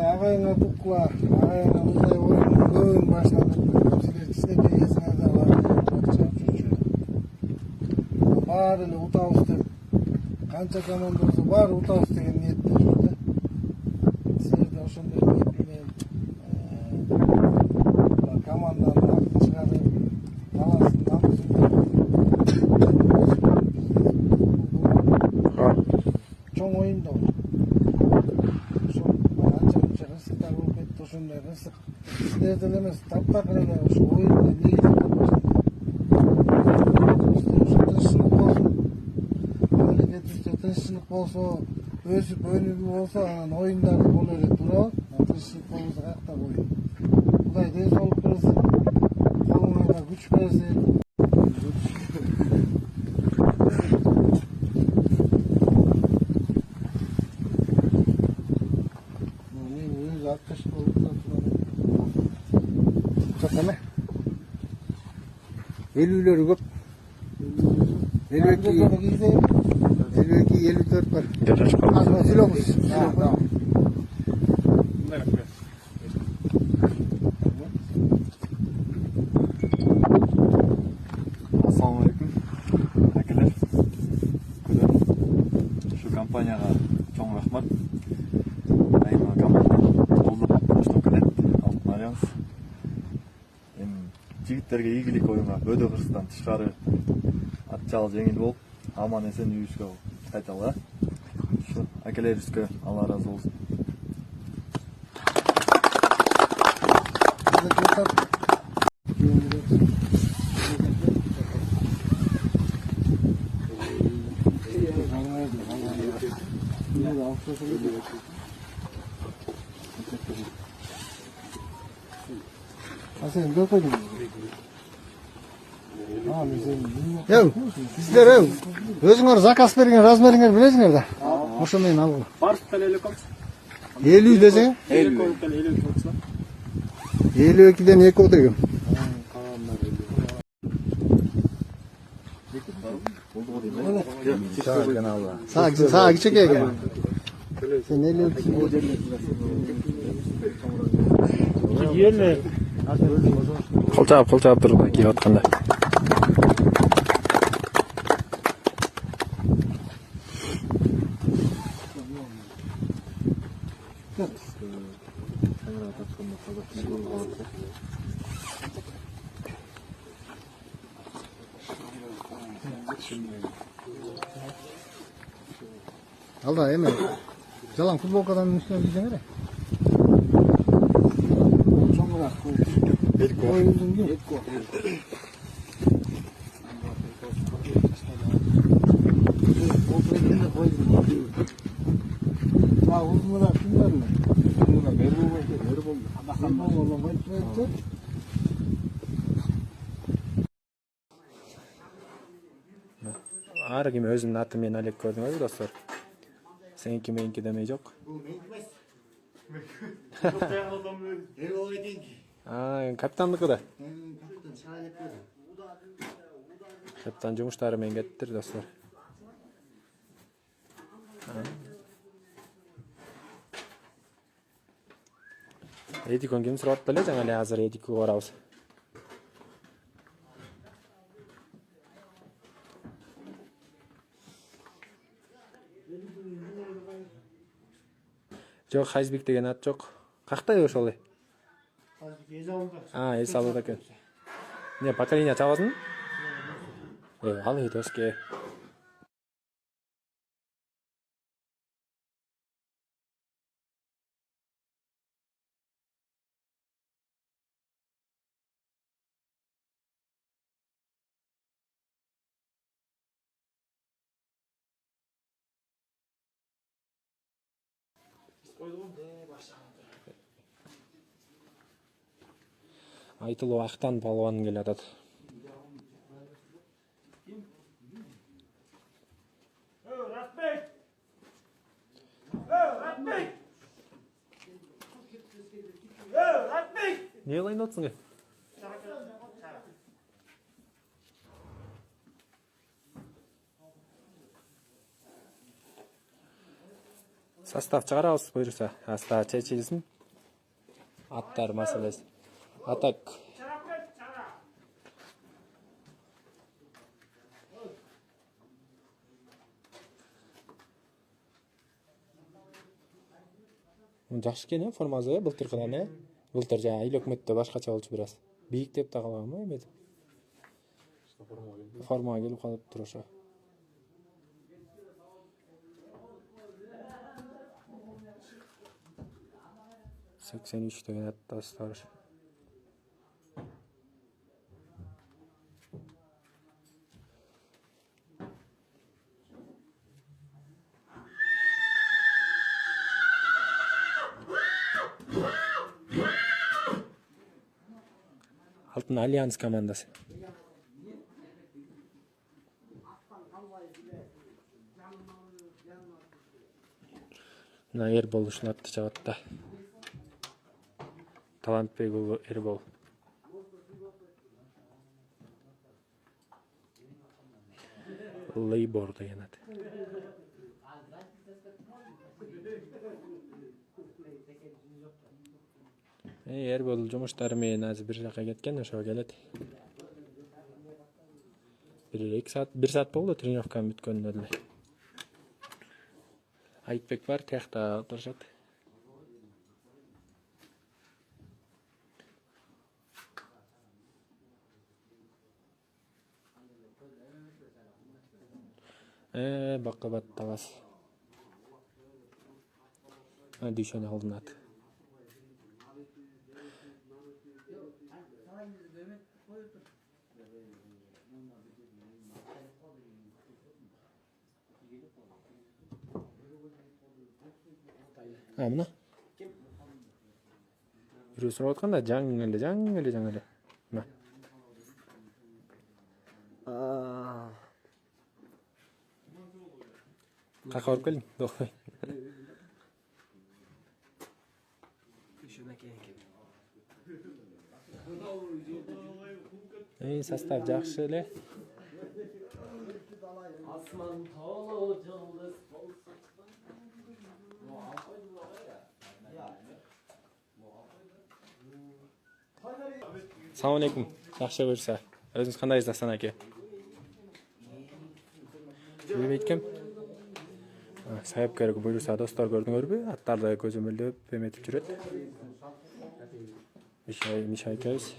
ағайыңа бұққыла, ағайыңа ұзай ойынның көңін башынан өткізілер кісінекей есіңізде бар. Бары эле утабыз деп, қанша команда болса бары утабыз деген ниетте жүрді. Сіздерде ошондой ниет менен команданын атын чыгарып, баласын намысын чоң оюнда бар. Анча кырсыктар болуп кетти, ошондой кырсык силерде эле эмес, таптакыр эле ошо оюнда негизи тынччылык болсо, өсүп өнүгүү болсо, анан оюндар боло эле турат. Тынччылык болбосо каяктагы оюн. Кудай ден соолук берсин, колуңа да күч берсин. Мен өзү аткаш болуп турат. Жок эме. 50-лөр көп. 52-54 бар. Сүйлөңүз. Ассаламу алейкум. Акелер. Күлөр. Şu компанияга чоң рахмат. Айма команда колдоп баштап келет. Алтын альянс. Эми жигиттерге ийгилик оюнга бөдө кырсыктан тышкары ат жал жеңил болуп, аман эсен үйүбүзгө кайталы. Şu акелерибизге Алла разы болсун. Sen dur koydun. Сиздер өзүңөр заказ берген размериңер билесиңер да. Ошо менен алгыла. Барыстан 50 комс. 50 десең? 52-ден 2 отыр. Сага кичеке экен. Sen 52. Кылчаап турду кийип атканда. Алда эме жалаң футболкадан үстүнө кийсеңер. Чоңураак коюп. Ар ким өзүнүн аты менен алек көрдүңөрбү достор? Сеники меники демей жок. Капитандыкы да. Капитан жумуштары менен кеттир достор. Эдикон ким сурап эле жаңа эле азыр Эдикке барабыз. Жок, Хайзбек деген ат жок. Кактай ошол? Эс алды экен. Не, поколение чабасың? Ал эдоске. Айтылуу Актан палуан келатат. Не кылайын атсың? Состав чыгарабыз буюрса, аста чечилсин. Аттар маселеси. Атак. Жакшы экен формасы, былтыркыдан, Былтыр жаңа ил өкмөттө башкача болчу бир аз. Бийиктеп да калганмы эметип. Формага келип калыптыр ошо. Seksen üç деген аттастар. Алтын Альянс командасы. Мына Эрбол ушул атты чабат да. Талантбек уулу Эрбол. Лейбор деген ат. Эрбол жумуштары менен азыр бир жака кеткен, ошого келет. Бир саат болду тренировканын бүткөнүнө деле. Айтбек бар, тиякта отурушат. Бакыбат табас. Дүйшөнү алынат. Мына. Бирөө сурап атканда жаң эле. Мына. Кака барып келдиң? Докпой. Состав жакшы эле. Асман толу жылдыз болсо. Салам алейкум. Жакшы буюрса. Өзүңүз кандайсыз Асан аке? Билбейткем. Сайыпкерге буюрса достор көрдүңөрбү? Аттарды көзөмөлдөп эметип жүрөт. Мишай экебиз.